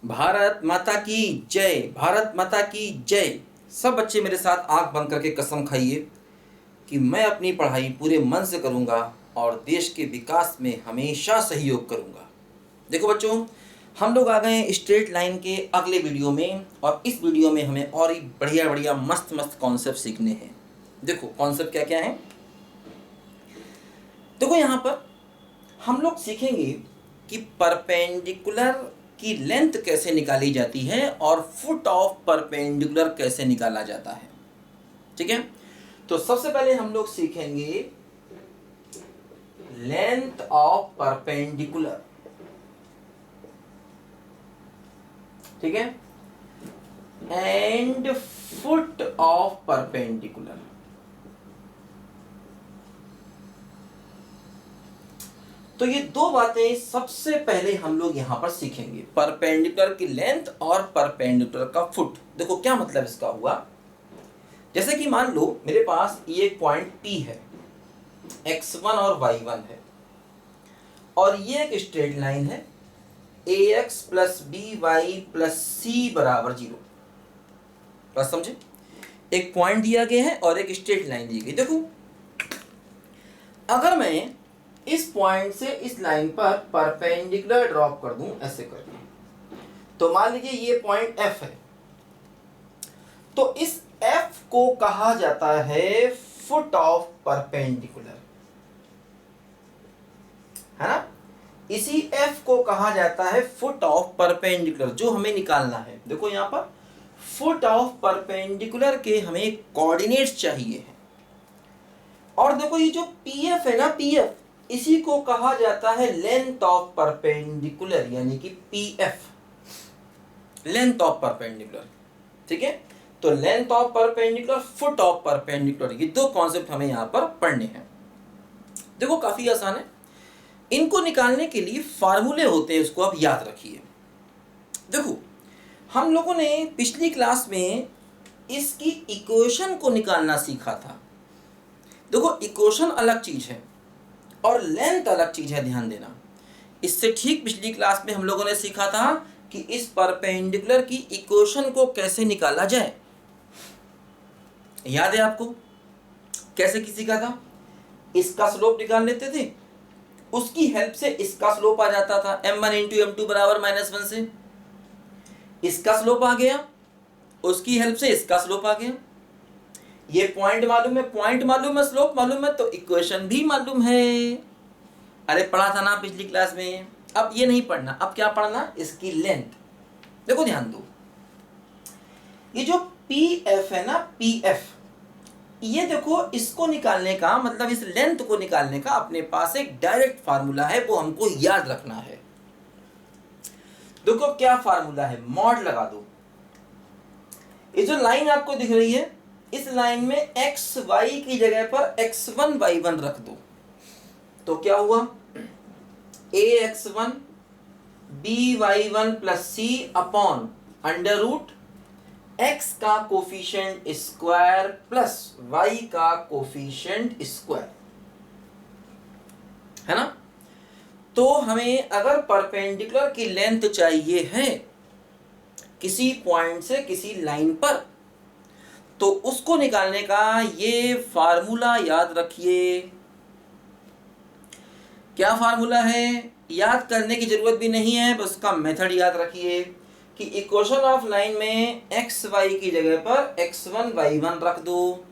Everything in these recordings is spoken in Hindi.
भारत माता की जय, भारत माता की जय। सब बच्चे मेरे साथ आंख बंद करके कसम खाइए कि मैं अपनी पढ़ाई पूरे मन से करूंगा और देश के विकास में हमेशा सहयोग करूंगा। देखो बच्चों, हम लोग आ गए हैं स्ट्रेट लाइन के अगले वीडियो में, और इस वीडियो में हमें और ही बढ़िया बढ़िया मस्त मस्त कॉन्सेप्ट सीखने हैं। देखो कॉन्सेप्ट क्या क्या है। देखो यहाँ पर हम लोग सीखेंगे कि परपेंडिकुलर की लेंथ कैसे निकाली जाती है और फुट ऑफ परपेंडिकुलर कैसे निकाला जाता है। ठीक है, तो सबसे पहले हम लोग सीखेंगे लेंथ ऑफ परपेंडिकुलर। ठीक है, एंड फुट ऑफ परपेंडिकुलर। तो ये दो बातें सबसे पहले हम लोग यहां पर सीखेंगे, परपेंडिकुलर की लेंथ और परपेंडिकुलर का फुट। देखो क्या मतलब इसका हुआ। जैसे कि मान लो मेरे पास ये एक पॉइंट P है, x1 और y1 है, और ये एक स्ट्रेट लाइन है ax plus by plus c बराबर 0। बस समझे, एक पॉइंट दिया गया है और एक स्ट्रेट लाइन दी गई। देखो अगर मैं इस पॉइंट से इस लाइन पर परपेंडिकुलर ड्रॉप कर दूं ऐसे करके, तो मान लीजिए ये पॉइंट F है, तो इस F को कहा जाता है फुट ऑफ परपेंडिकुलर, है ना। इसी F को कहा जाता है फुट ऑफ परपेंडिकुलर, जो हमें निकालना है। देखो यहां पर फुट ऑफ परपेंडिकुलर के हमें कोऑर्डिनेट्स चाहिए हैं। और देखो ये जो PF है ना, PF, इसी को कहा जाता है लेंथ ऑफ परपेंडिकुलर, यानी कि PF, लेंथ ऑफ परपेंडिकुलर। ठीक है, तो length of perpendicular, foot of perpendicular, ये दो कॉन्सेप्ट हमें यहां पर पढ़ने हैं। देखो काफी आसान है, इनको निकालने के लिए फार्मूले होते हैं, उसको आप याद रखिए। देखो हम लोगों ने पिछली क्लास में इसकी इक्वेशन को निकालना सीखा था। देखो इक्वेशन अलग चीज है और लेंथ अलग चीज है, ध्यान देना। इससे ठीक पिछली क्लास में हम लोगों ने सीखा था कि इस परपेंडिकुलर की इक्वेशन को कैसे निकाला जाए। याद है आपको कैसे सीखा था? इसका स्लोप निकाल लेते थे, उसकी हेल्प से इसका स्लोप आ जाता था, m1 इंटू m2 बराबर -1 से। इसका स्लोप आ गया, उसकी हेल्प से इसका स्लोप आ गया। ये पॉइंट मालूम है, पॉइंट मालूम है, स्लोप मालूम है, तो इक्वेशन भी मालूम है। अरे पढ़ा था ना पिछली क्लास में। अब ये नहीं पढ़ना, अब क्या पढ़ना, इसकी लेंथ। देखो ध्यान दो, ये जो PF है ना, PF, ये देखो इसको निकालने का मतलब, इस लेंथ को निकालने का अपने पास एक डायरेक्ट फार्मूला है, वो हमको याद रखना है। देखो क्या फार्मूला है, मॉड लगा दो। ये जो लाइन आपको दिख रही है, इस लाइन में xy की जगह पर x1 y1 रख दो, तो क्या हुआ, ax1 by1 plus c upon under root x का कोफिशिएंट स्क्वायर प्लस y का कोफिशिएंट स्क्वायर, है ना। तो हमें अगर परपेंडिकुलर की लेंथ चाहिए है किसी पॉइंट से किसी लाइन पर, तो उसको निकालने का ये फार्मूला याद रखिए। क्या फार्मूला है, याद करने की जरूरत भी नहीं है, बस उसका मेथड याद रखिए कि इक्वेशन ऑफ लाइन में एक्स वाई की जगह पर x1 y1 रख दो,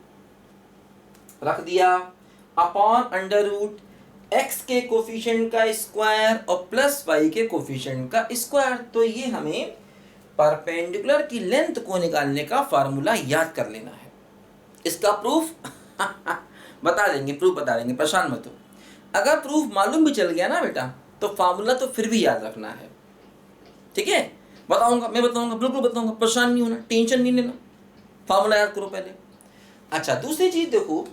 रख दिया, अपॉन अंडर रूट x के कोफिशिएंट का स्क्वायर और प्लस y के कोफिशिएंट का स्क्वायर। तो ये हमें परपेंडिकुलर की लेंथ को निकालने का फार्मूला याद कर लेना है। इसका प्रूफ बता देंगे, प्रूफ बता देंगे, परेशान मत हो। अगर प्रूफ मालूम भी चल गया ना बेटा, तो फार्मूला तो फिर भी याद रखना है। ठीक है, बताऊंगा, मैं बताऊंगा, बिल्कुल बताऊंगा, परेशान नहीं होना, टेंशन नहीं लेना, फार्मूला याद करो पहले। अच्छा, दूसरी चीज देखो,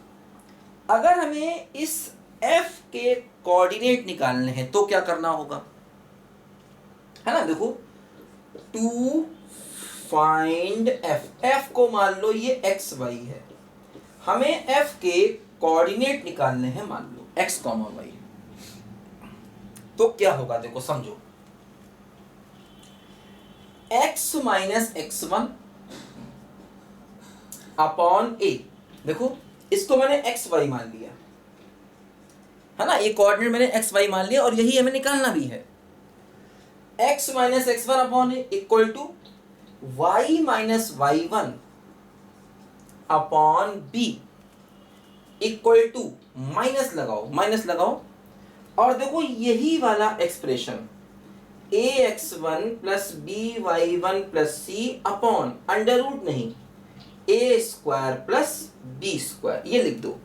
अगर हमें इस f के कोऑर्डिनेट निकालने हैं तो क्या करना होगा, है ना। देखो टू फाइंड f को मान लो ये xy है, हमें f के कोऑर्डिनेट निकालने हैं, मान लो x, y, तो क्या होगा, देखो समझो। x माइनस x1 अपॉन ए। देखो इसको मैंने एक्स वाई मान लिया है ना, ये कोऑर्डिनेट मैंने एक्स वाई मान लिया और यही हमें निकालना भी है। x minus x1 upon A equal to y minus y1 upon B equal to minus लगाओ और देखो यही वाला expression ax1 plus by1 plus c upon under root नहीं a square plus b square, ये लिख दो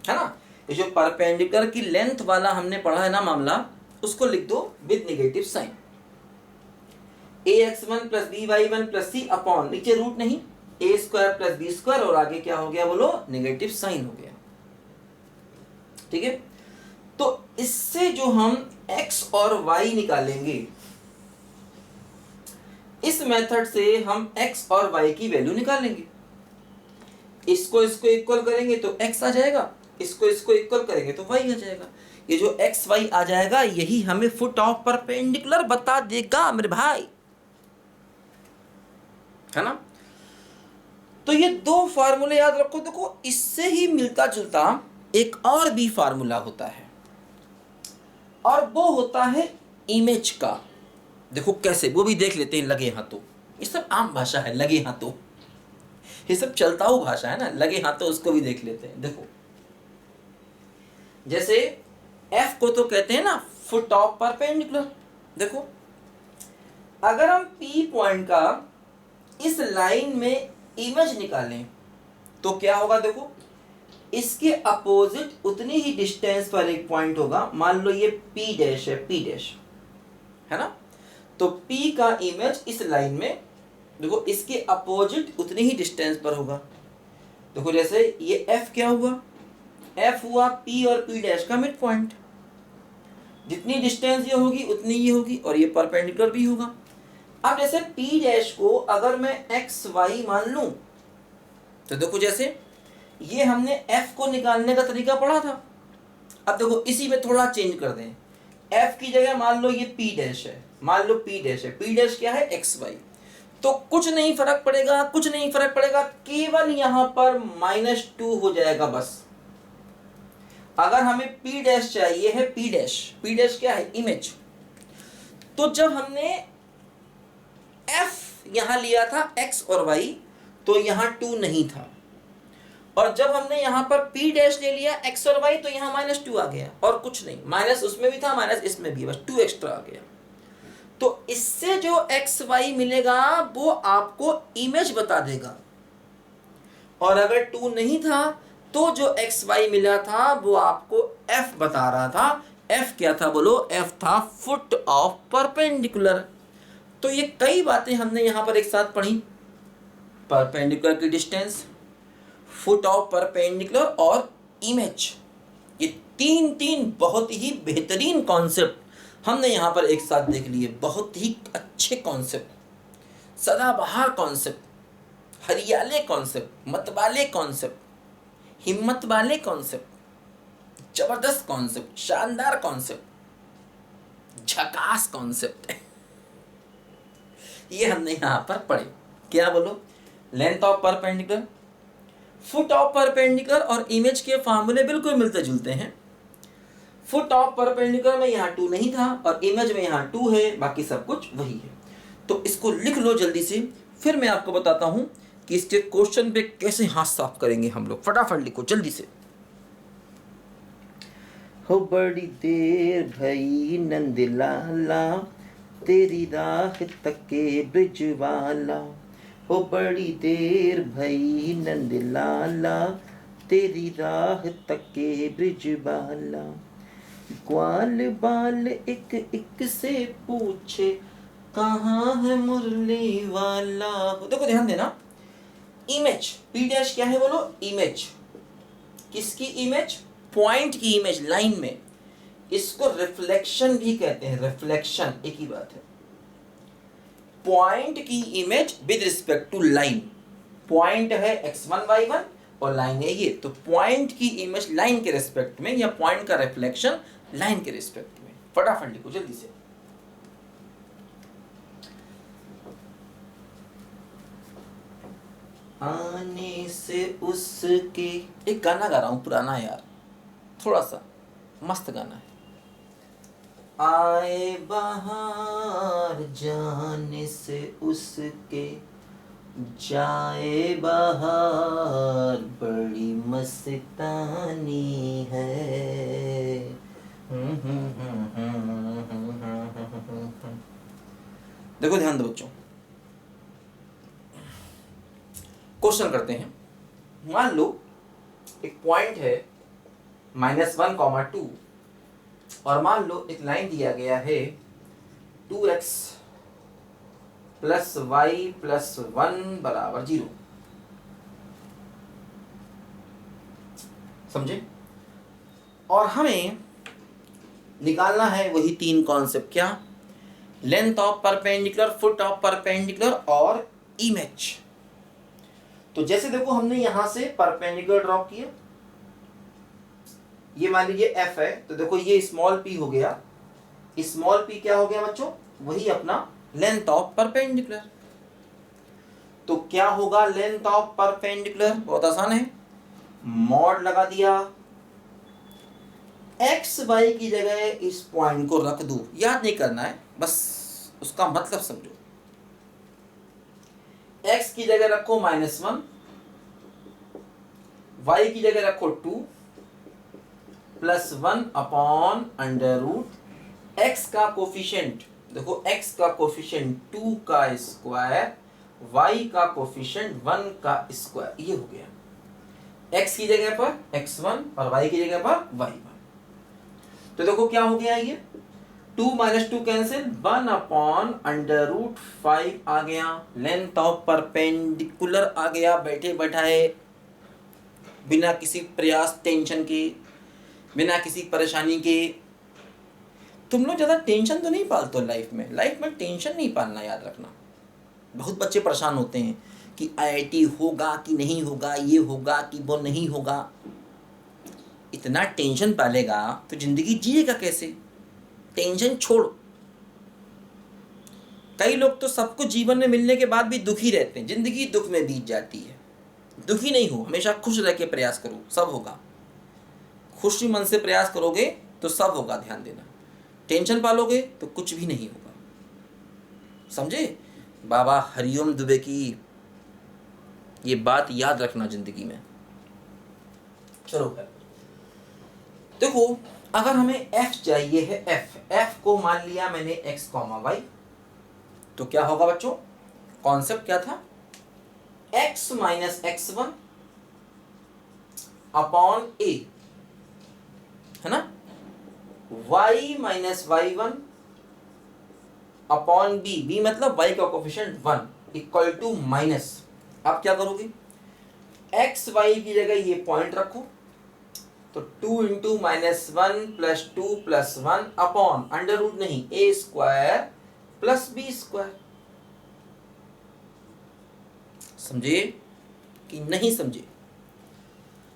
है ना। ये जो परपेंडिकुलर की लेंथ वाला हमने पढ़ा है ना मामला, उसको लिख दो with negative sign. ax1 plus by1 plus c upon नीचे रूट नहीं a square plus b square और आगे क्या हो गया बोलो, नेगेटिव साइन हो गया। ठीक है, तो इससे जो हम x और y निकालेंगे, इस मेथड से हम x और y की वैल्यू निकालेंगे। इसको इक्वल करेंगे तो x आ जाएगा, इसको इक्वल करेंगे तो y आ जाएगा। ये जो x y आ जाएगा यही हमें फुट ऑफ परपेंडिकुलर बता देगा मेरे भाई, है ना। तो ये दो फार्मूले याद रखो। देखो इससे ही मिलता जुलता एक और भी फार्मूला होता है और वो होता है इमेज का। देखो कैसे, वो भी देख लेते हैं लगे हाथों। ये सब आम भाषा है, लगे हाथों, ये सब चलता हुआ भाषा है ना, लगे हाथों उसको भी देख लेते हैं। देखो जैसे F को तो कहते हैं ना फुट ऑफ परपेंडिकुलर। देखो अगर हम P पॉइंट का इस लाइन में इमेज निकालें तो क्या होगा, देखो इसके अपोजिट उतनी ही डिस्टेंस पर एक पॉइंट होगा। मान लो ये P डैश है, P डैश है ना, तो P का इमेज इस लाइन में देखो इसके अपोजिट उतनी ही डिस्टेंस पर होगा। देखो जैसे ये F क्या हुआ, F हुआ P और P डैश का मिड पॉइंट। जितनी डिस्टेंस ये होगी उतनी ये होगी और ये परपेंडिकुलर भी होगा। अब जैसे P डैश को अगर मैं एक्स वाई मान लूं तो देखो जैसे ये हमने F को निकालने का तरीका पढ़ा था। अब देखो इसी में थोड़ा चेंज कर दें, F की जगह मान लो ये P डैश है, मान लो P डैश है, P डैश क्या है एक्स वाई। तो कुछ नहीं फर्क पड़ेगा, केवल यहां पर -2 हो जाएगा बस। अगर हमें P डैश चाहिए है, P डैश क्या है, इमेज। तो जब हमने F यहां लिया था x और y तो यहां 2 नहीं था, और जब हमने यहां पर P डैश ले लिया x और y तो यहां -2 आ गया और कुछ नहीं, माइनस उसमें भी था माइनस इसमें भी, बस 2 एक्स्ट्रा आ गया। तो इससे जो x y मिलेगा वो आपको इमेज बता देगा, और अगर 2 नहीं था तो जो x y मिला था वो आपको f बता रहा था। f क्या था बोलो, f था फुट ऑफ परपेंडिकुलर। तो ये कई बातें हमने यहां पर एक साथ पढ़ी, परपेंडिकुलर की डिस्टेंस, फुट ऑफ परपेंडिकुलर और इमेज। ये तीन बहुत ही बेहतरीन कॉन्सेप्ट हमने यहां पर एक साथ देख लिए। बहुत ही अच्छे कॉन्सेप्ट, सदाबहार कॉन्सेप्ट, हरियाले कॉन्सेप्ट, मतवाले कॉन्सेप्ट, हिम्मत वाले कॉन्सेप्ट, जबरदस्त कॉन्सेप्ट, शानदार कॉन्सेप्ट, झकास कॉन्सेप्ट ये हमने यहां पर पढ़े। क्या बोलो, length of perpendicular, foot of perpendicular और इमेज के फार्मूले बिल्कुल मिलते जुलते हैं। फुट ऑफ परपेंडिकुलर में यहाँ 2 नहीं था और इमेज में यहाँ 2 है, बाकी सब कुछ वही है। तो इसको लिख लो जल्दी से, फिर मैं आपको बताता हूं कि इसके क्वेश्चन पे कैसे हाथ साफ करेंगे हम लोग। फटाफट लिखो जल्दी से। हो बड़ी देर भई नंद लाला, तेरी राह तके ब्रिज वाला। हो बड़ी देर भई नंद लाला, तेरी राह तके ब्रिज वाला। ग्वाल बाल एक एक से पूछे, कहाँ है मुरली वाला। देखो ध्यान देना, इमेज P डैश क्या है बोलो, इमेज। किसकी इमेज, पॉइंट की इमेज लाइन में। इसको रिफ्लेक्शन भी कहते हैं, रिफ्लेक्शन एक ही बात है। पॉइंट की image with respect to line. Point है x1 y1 और लाइन है ये, तो पॉइंट की इमेज लाइन के रिस्पेक्ट में या पॉइंट का रिफ्लेक्शन लाइन के रिस्पेक्ट में। फटाफट लिखो जल्दी से। आने से उसके, एक गाना गा रहा हूँ पुराना यार, थोड़ा सा मस्त गाना है। आए बहार जाने से उसके, जाए बहार बड़ी मस्तानी है। देखो ध्यान दो बच्चों, क्वेश्चन करते हैं। मान लो एक पॉइंट है -1, 2 और मान लो एक लाइन दिया गया है 2x + y + 1 = 0। समझे? और हमें निकालना है वही 3 कॉन्सेप्ट, क्या? Length of perpendicular, foot of perpendicular और इमेज। तो जैसे देखो हमने यहां से परपेंडिकुलर ड्रॉ किया, ये मान लीजिए f है, तो देखो ये स्मॉल p हो गया। स्मॉल p क्या हो गया बच्चों? वही अपना लेंथ ऑफ परपेंडिकुलर। तो क्या होगा लेंथ ऑफ परपेंडिकुलर? बहुत आसान है, मॉड लगा दिया, एक्स वाई की जगह इस पॉइंट को रख दो। याद नहीं करना है, बस उसका मतलब समझो। एक्स की जगह रखो -1, वाई की जगह रखो 2 + 1/√। एक्स का कोफिशिएंट देखो, एक्स का कोफिशिएंट 2 का स्क्वायर, वाई का कोफिशिएंट 1 का स्क्वायर, ये हो गया। एक्स की जगह पर x1 और वाई की जगह पर y1। तो देखो क्या हो गया, ये 2 - 2 कैंसिल, 1/√5 आ गया। लेंथ ऑफ परपेंडिकुलर आ गया बैठे बैठाए, बिना किसी प्रयास टेंशन के, बिना किसी परेशानी के। तुम लोग ज़्यादा टेंशन तो नहीं पालते हो लाइफ में। लाइफ में टेंशन नहीं पालना, याद रखना। बहुत बच्चे परेशान होते हैं कि IIT होगा कि नहीं होगा, ये होगा कि वो नहीं होगा। इतना टेंशन पालेगा तो जिंदगी जिएगा कैसे? टेंशन छोड़ो। कई लोग तो सब कुछ जीवन में मिलने के बाद भी दुखी रहते हैं, जिंदगी दुख में बीत जाती है। दुखी नहीं हो, हमेशा खुश रह के प्रयास करो, सब होगा। खुशी मन से प्रयास करोगे तो सब होगा, ध्यान देना। टेंशन पालोगे तो कुछ भी नहीं होगा। समझे? बाबा हरिओम दुबे की ये बात याद रखना जिंदगी में। चलो देखो, अगर हमें f चाहिए है, f को मान लिया मैंने x, y, तो क्या होगा बच्चों? कॉन्सेप्ट क्या था? x - x1 अपॉन a, है ना? y - y1 अपॉन b मतलब y का कोफिशिएंट 1 इक्वल टू माइनस। अब क्या करोगे? x y की जगह ये पॉइंट रखो, तो 2 × -1 + 2 + 1 अपॉन √ नहीं, a² + b²। समझे कि नहीं समझे?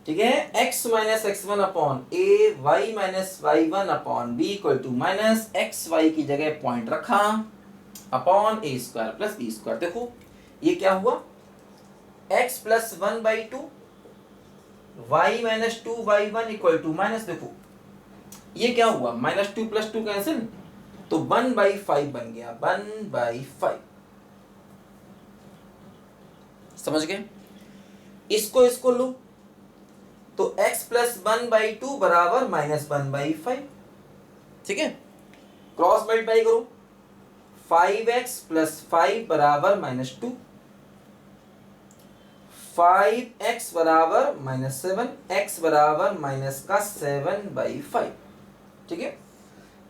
ठीक है, x - x1 upon a, y - y1 upon b equal to minus x y की जगह पॉइंट रखा अपॉन a² + b²। देखो ये क्या हुआ? x + 1/2 y - 2y1 equal to minus. देखो ये क्या हुआ? -2 + 2 कैंसिल, तो 1/5 बन गया, 1/5। समझ गए? इसको लो, तो x + 1/2 बराबर -1/5। ठीक है, क्रॉस मल्टीप्लाई करो, 5x + 5 बराबर -2, 5x बराबर -7, x बराबर -7/5। ठीक है,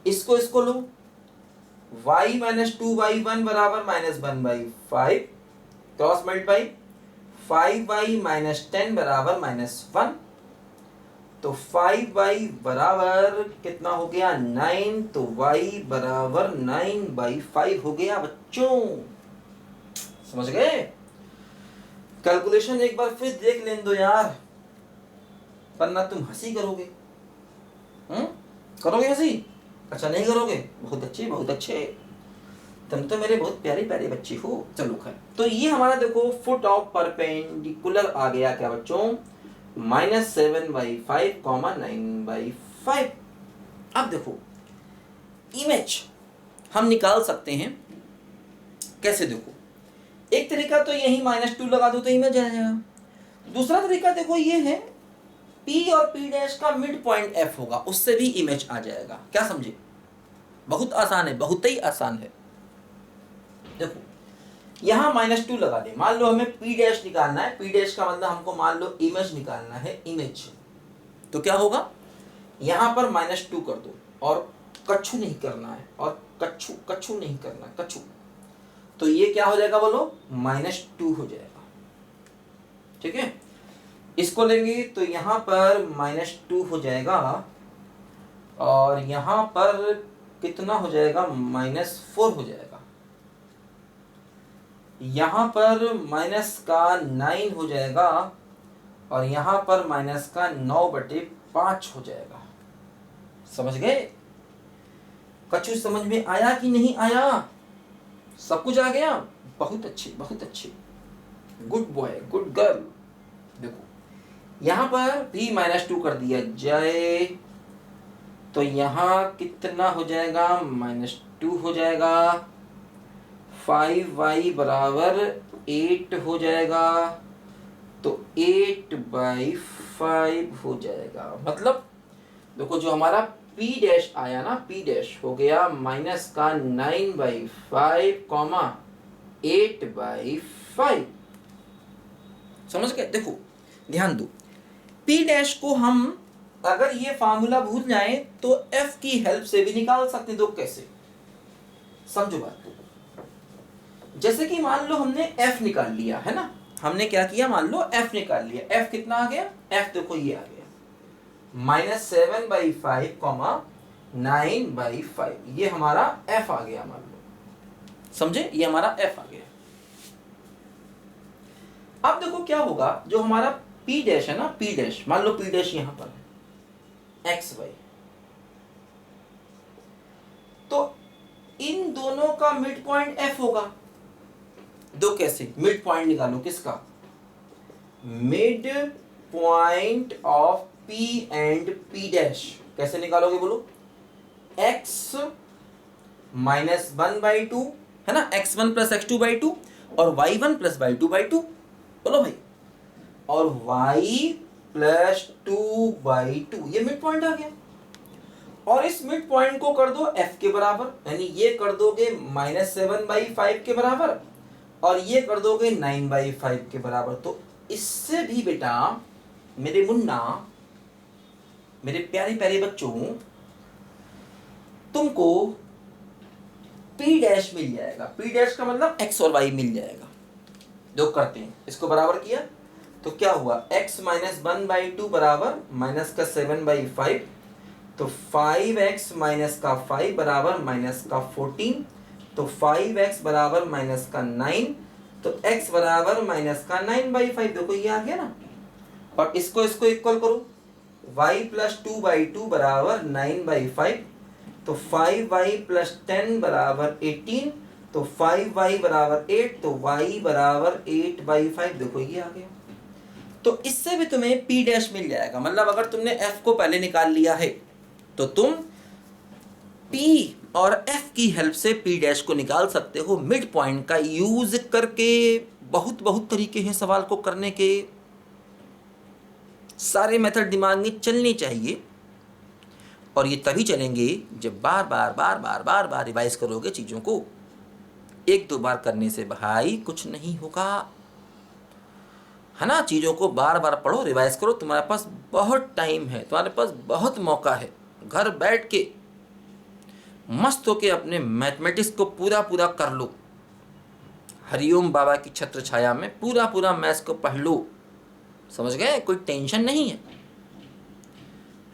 इसको लो, y - 2y1 बराबर -1/5, क्रॉस मल्टीप्लाई, 5y - 10 बराबर -1, तो 5y बराबर कितना हो गया? 9, तो y बराबर 9/5 हो गया बच्चों। समझ गए? कैलकुलेशन एक बार फिर देख लें दो यार, वरना तुम हंसी करोगे। करोगे हंसी? अच्छा नहीं करोगे? बहुत अच्छे बहुत अच्छे। तुम तो मेरे बहुत प्यारे प्यारे बच्चे हो। चलो खैर, तो ये हमारा देखो फुट ऑफ परपेंडिकुलर आ गया क्या बच्चों, -7/5, 9/5। अब देखो इमेज हम निकाल सकते हैं कैसे, देखो एक तरीका तो यही -2 लगा दो तो इमेज आ जाएगा। दूसरा तरीका देखो ये है P और P डैश का मिड पॉइंट F होगा, उससे भी इमेज आ जाएगा। क्या समझे? बहुत आसान है, बहुत ही आसान है। देखो यहाँ -2 लगा दे, मान लो हमें P डैश निकालना है, P डैश का मतलब हमको मान लो इमेज निकालना है, इमेज। तो क्या होगा, यहाँ पर -2 कर दो और कछु नहीं करना है, और कछु नहीं करना, कछु। तो ये क्या हो जाएगा बोलो, -2 हो जाएगा। ठीक है, इसको लेंगे तो यहाँ पर -2 हो जाएगा, और यहाँ पर कितना हो जाएगा, -4 हो जाएगा। यहाँ पर -9 हो जाएगा, और यहाँ पर -9/5 हो जाएगा। समझ गए? कछु समझ में आया कि नहीं आया? सब कुछ आ गया? बहुत अच्छे, बहुत अच्छे, गुड बॉय, गुड गर्ल। देखो यहाँ पर भी -2 कर दिया जाए तो यहाँ कितना हो जाएगा, -2 हो जाएगा। 5y बराबर 8 हो जाएगा, तो 8/5 हो जाएगा। मतलब देखो जो हमारा P डैश आया ना, P डैश हो गया -9/5, 8/5। समझ गए? देखो ध्यान दो, P डैश को हम अगर ये फार्मूला भूल जाएं तो F की हेल्प से भी निकाल सकते हैं। तो कैसे, समझो बात को। जैसे कि मान लो हमने F निकाल लिया है ना, हमने क्या किया, मान लो F निकाल लिया। F कितना आ गया, F देखो ये आ गया -7/5, 9/5, ये हमारा F आ गया। मान लो, समझे, ये हमारा F आ गया। अब देखो क्या होगा, जो हमारा P डैश है ना, P डैश, मान लो P डैश यहां पर है XY, तो इन दोनों का मिड पॉइंट F होगा। दो कैसे, मिड पॉइंट निकालो, किसका, mid point of P and P dash. कैसे निकालोगे बोलो, x -1/2 है ना, x1 + x2/2 और y1 + y2/2, बोलो भाई, और y + 2/2, ये मिड पॉइंट आ गया। और इस मिड पॉइंट को कर दो f के बराबर, यानी ये कर दोगे -7/5 के बराबर, और ये कर दोगे 9/5 के बराबर। तो इससे भी बेटा मेरे मुन्ना, मेरे प्यारे प्यारे बच्चों, तुमको P डैश मिल जाएगा। P डैश का मतलब x और y मिल जाएगा। जो करते हैं, इसको बराबर किया तो क्या हुआ, x - 1/2 बराबर -7/5, तो 5x - 5 बराबर -14, तो 5x बराबर -9, तो x बराबर -9/5। देखो ये आ गया ना, और इसको इक्वल करो, y + 2/2 बराबर 9/5, तो 5y + 10 बराबर 18, तो 5y बराबर 8, तो y बराबर 8/5। देखो ये आ गया। तो इससे भी तुम्हें P डैश मिल जाएगा। मतलब अगर तुमने F को पहले निकाल लिया है तो तुम P और F की हेल्प से P डैश को निकाल सकते हो। मिड पॉइंट का यूज करके बहुत तरीके हैं सवाल को करने के, सारे मेथड दिमाग में चलने चाहिए, और ये तभी चलेंगे जब बार बार रिवाइज करोगे चीज़ों को। 1-2 बार करने से भाई कुछ नहीं होगा, है ना। चीज़ों को बार बार पढ़ो, रिवाइज करो। तुम्हारे पास बहुत टाइम है, तुम्हारे पास बहुत मौका है। घर बैठ के मस्त होके अपने मैथमेटिक्स को पूरा कर लो। हरिओम बाबा की छत्र छाया में पूरा मैथ्स को पढ़ लो। समझ गए? कोई टेंशन नहीं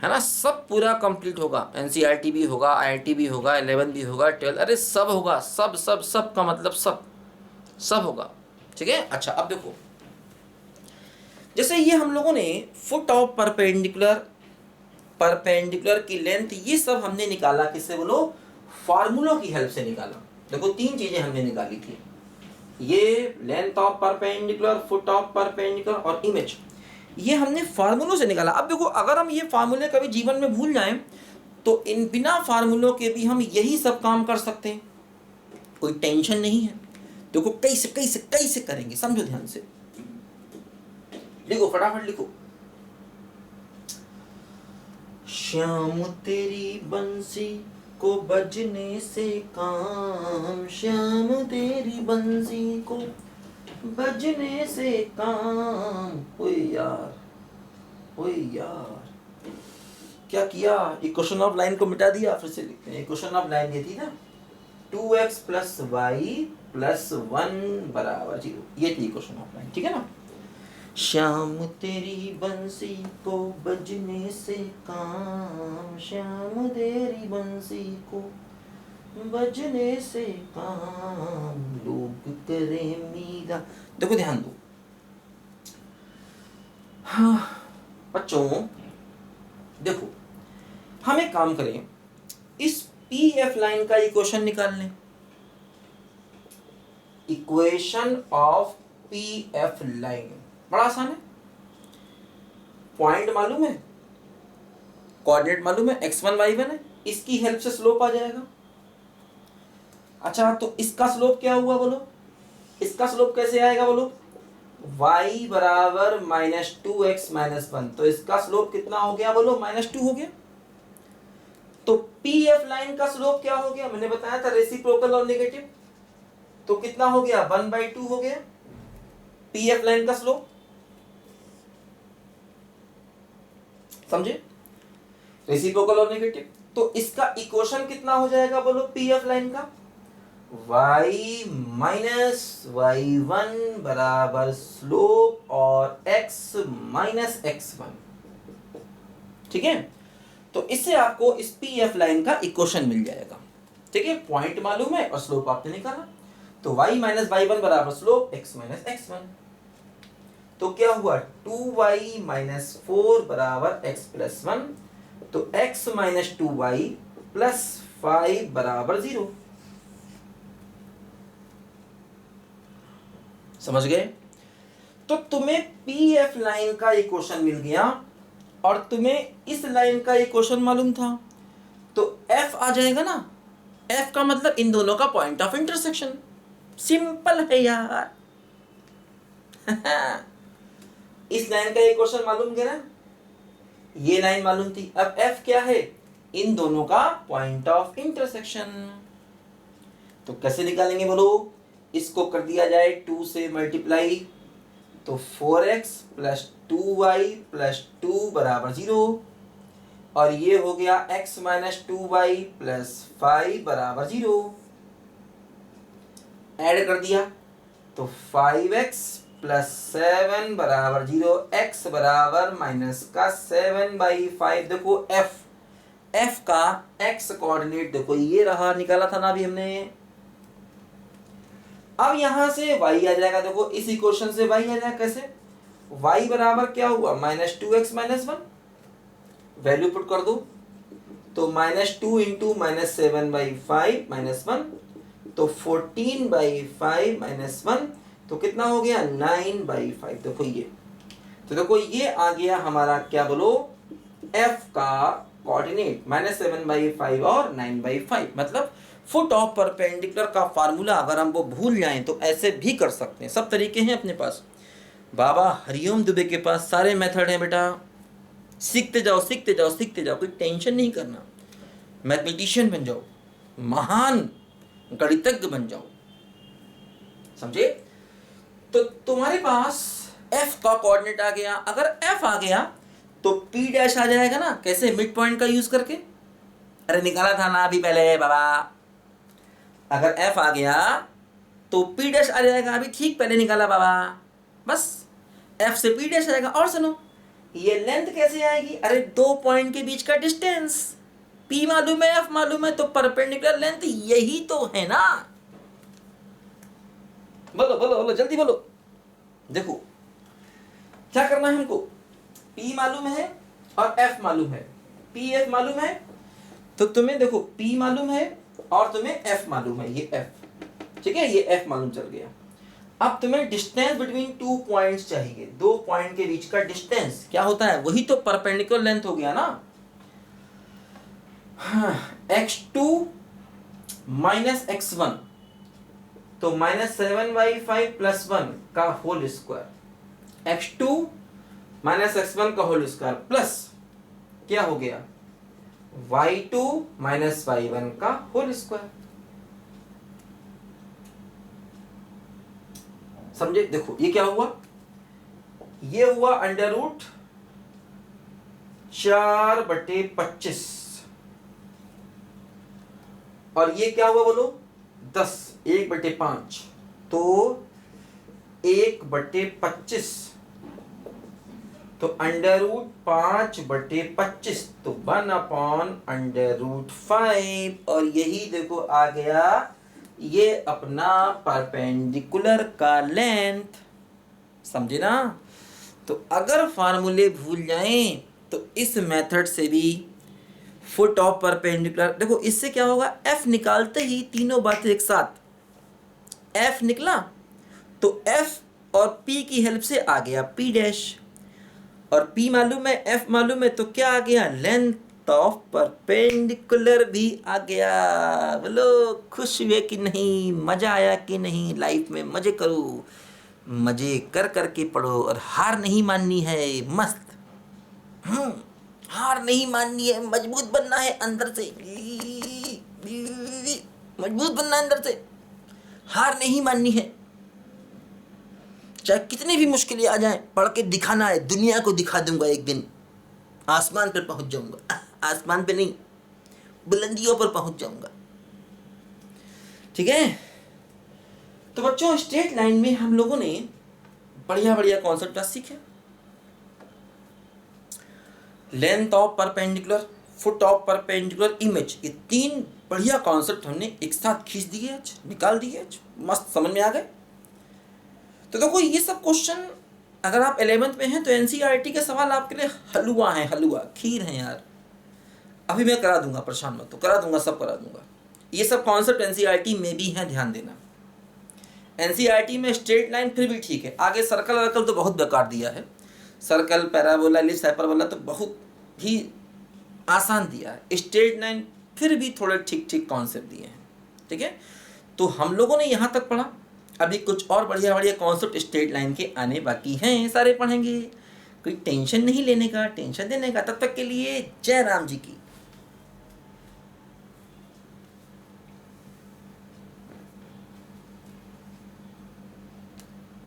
है ना। सब पूरा कंप्लीट होगा। NCERT भी होगा, IIT भी होगा, 11 भी होगा, 12, अरे सब होगा। सब का मतलब सब होगा। ठीक है। अच्छा अब देखो, जैसे ये हम लोगों ने फुट ऑफ परपेंडिकुलर की लेंथ, ये सब हमने निकाला किससे बोलो, फार्मूलों की हेल्प से निकाला। देखो 3 चीजें हमने निकाली थी, ये length of perpendicular, foot of perpendicular और इमेज, ये हमने फार्मूलों से निकाला। अब देखो अगर हम ये फार्मूले कभी जीवन में भूल जाएं तो इन बिना फार्मूलों के भी हम यही सब काम कर सकते हैं, कोई टेंशन नहीं है। देखो कैसे करेंगे, समझो ध्यान से, लिखो फटाफट लिखो। श्याम तेरी बंसी को बजने से काम, श्याम तेरी बंसी को बजने से काम। ओए यार, ओए यार, क्या किया, इक्वेशन ऑफ लाइन को मिटा दिया। फिर से लिखते हैं, इक्वेशन ऑफ लाइन ये थी ना 2x प्लस वाई प्लस 1 बराबर 0, ये थी इक्वेशन ऑफ लाइन, ठीक है ना। श्याम तेरी बंसी को बजने से काम, श्याम तेरी बंसी को बजने से काम, लोग करें मीरा। देखो ध्यान दो, हाँ बच्चों देखो, हम एक काम करें, इस पी एफ लाइन का इक्वेशन निकाल लें। Equation of P F line बड़ा आसान है, पॉइंट मालूम है, कोऑर्डिनेट मालूम है, x1 y1 है, इसकी हेल्प से स्लोप आ जाएगा। अच्छा तो इसका स्लोप क्या हुआ बोलो, इसका स्लोप कैसे आएगा बोलो, y बराबर -2x - 1, तो इसका स्लोप कितना हो गया बोलो, -2 हो गया। तो पी एफ लाइन का स्लोप क्या हो गया, मैंने बताया था रेसिप्रोकल और नेगेटिव, तो कितना हो गया 1/2 हो गया पी एफ लाइन का स्लोप, समझे, रेसिप्रोकल और नेगेटिव। तो इसका इक्वेशन कितना हो जाएगा बोलो पी एफ लाइन का, y माइनस y1 बराबर स्लोप और x माइनस x1, ठीक है। तो इससे आपको इस पी एफ लाइन का इक्वेशन मिल जाएगा, ठीक है। पॉइंट मालूम है और स्लोप आपने निकाला, तो y माइनस y1 बराबर स्लोप x माइनस x1, तो क्या हुआ 2y माइनस 4 बराबर x प्लस 1, तो x माइनस 2y प्लस 5 बराबर 0। समझ गए। तो तुम्हें पी एफ लाइन का इक्वेशन मिल गया और तुम्हें इस लाइन का इक्वेशन मालूम था, तो f आ जाएगा ना। f का मतलब इन दोनों का पॉइंट ऑफ इंटरसेक्शन, सिंपल है यार। इस लाइन का इक्वेशन मालूम क्या ना, ये लाइन मालूम थी। अब f क्या है, इन दोनों का पॉइंट ऑफ इंटरसेक्शन। तो कैसे निकालेंगे बोलो, इसको कर दिया जाए 2 से मल्टीप्लाई, तो 4x प्लस 2y प्लस 2 बराबर 0, और ये हो गया x माइनस 2y प्लस 5 बराबर 0। ऐड कर दिया तो 5x प्लस 7 बराबर 0, x बराबर माइनस का 7/5। देखो f का x कोऑर्डिनेट देखो ये रहा, निकाला था ना अभी हमने। अब यहां से y आ जाएगा, देखो इस इक्वेशन से y आ जाएगा कैसे, y बराबर क्या हुआ -2x - 1, वैल्यू पुट कर दो, तो -2 इंटू -7/5 -1, तो 14/5 -1, तो कितना हो गया 9/5। देखो ये, तो देखो ये आ गया हमारा क्या बोलो f का कोऑर्डिनेट -7/5 और 9/5। मतलब फुट ऑफ परपेंडिकुलर का फार्मूला अगर हम वो भूल जाएं तो ऐसे भी कर सकते हैं, सब तरीके हैं अपने पास। बाबा हरिओम दुबे के पास सारे मेथड हैं बेटा, सीखते जाओ सीखते जाओ सीखते जाओ, कोई टेंशन नहीं करना। मैथमेटिशियन बन जाओ, महान गणितज्ञ बन जाओ, समझे। तो तुम्हारे पास f का कोऑर्डिनेट आ गया, अगर f आ गया तो p डैश आ जाएगा ना, कैसे, मिड पॉइंट का यूज करके। अरे निकाला था ना अभी पहले बाबा, अगर f आ गया तो p डैश आ जाएगा, अभी ठीक पहले निकाला बाबा, बस f से p डैश आएगा। और सुनो ये लेंथ कैसे आएगी, अरे दो पॉइंट के बीच का डिस्टेंस, p मालूम है f मालूम है, तो परपेंडिकुलर लेंथ यही तो है ना। बोलो बोलो बोलो जल्दी बोलो। देखो क्या करना है हमको, p मालूम है और f मालूम है, p f मालूम है, तो तुम्हें देखो p मालूम है और तुम्हें f मालूम है, ये f ठीक है, ये f मालूम चल गया। अब तुम्हें डिस्टेंस बिटवीन 2 पॉइंट्स चाहिए, 2 पॉइंट के बीच का डिस्टेंस क्या होता है, वही तो परपेंडिकुलर लेंथ हो गया ना। हाँ, x2 माइनस x1 तो -7y5 + 1 का whole square, x2 minus x1 का होल स्क्वायर प्लस क्या हो गया y2 माइनस y1 का होल स्क्वायर। समझे? देखो ये क्या हुआ, ये हुआ √4/25 और ये क्या हुआ बोलो 10, 1/5 तो 1/25 तो √5/25 तो 1/√5 और यही देखो आ गया ये अपना परपेंडिकुलर का लेंथ। समझे ना? तो अगर फार्मूले भूल जाएं तो इस मेथड से भी फुट ऑफ परपेंडिकुलर, देखो इससे क्या होगा, f निकालते ही तीनों बातें एक साथ, f निकला तो f और p की हेल्प से आ गया p डैश और p मालूम है f मालूम है तो क्या आ गया, लेंथ ऑफ परपेंडिकुलर भी आ गया। बोलो खुश हुए कि नहीं, मजा आया कि नहीं? लाइफ में मजे करो, मजे कर करके पढ़ो और हार नहीं माननी है। मस्त हार नहीं माननी है, मजबूत बनना है अंदर से, मजबूत बनना है अंदर से, हार नहीं माननी है। चाहे कितनी भी मुश्किलें आ जाएं, पढ़ के दिखाना है, दुनिया को दिखा दूंगा एक दिन, आसमान पर पहुंच जाऊंगा, आसमान पे नहीं बुलंदियों पर पहुंच जाऊंगा। ठीक है, तो बच्चों स्ट्रेट लाइन में हम लोगों ने बढ़िया बढ़िया कॉन्सेप्ट सीखे, length of perpendicular, foot of perpendicular, image, ये 3 बढ़िया कॉन्सेप्ट हमने एक साथ खींच दिए, निकाल दिए, मस्त समझ में आ गए। तो देखो ये सब क्वेश्चन अगर आप 11th में हैं तो एनसीईआरटी के सवाल आपके लिए हलवा हैं, हलवा खीर हैं यार। अभी मैं करा दूंगा, परेशान मत हो, करा दूंगा, सब करा दूंगा। ये सब कॉन्सेप्ट एनसीईआरटी में भी हैं, ध्यान देना। एनसीईआरटी में स्ट्रेट लाइन फिर भी ठीक है, आगे सर्कल वर्कल तो बहुत बेकार दिया है, सर्कल पैराबोला एलिप्स हाइपरबोला तो बहुत ही आसान दिया है, स्ट्रेट लाइन फिर भी थोड़े ठीक ठीक कॉन्सेप्ट दिए हैं। ठीक है, तो हम लोगों ने यहाँ तक पढ़ा, अभी कुछ और बढ़िया बढ़िया कॉन्सेप्ट स्ट्रेट लाइन के आने बाकी हैं, सारे पढ़ेंगे। कोई टेंशन नहीं लेने का, टेंशन देने का। तब तक के लिए जय राम जी की।